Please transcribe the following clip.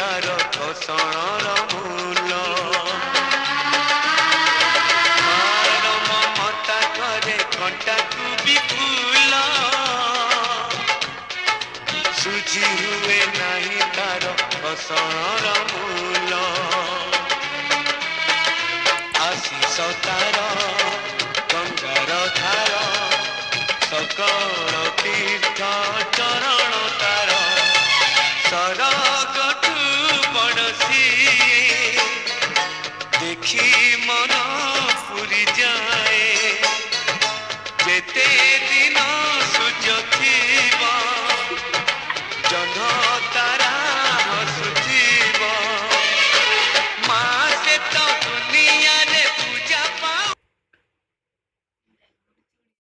तार घोषणर मूल मार ममता करे कंटाकू विपुल सुझी हुए नहीं तार घोषणर मूल आशीष तार गंगार धार सकल तीर्थ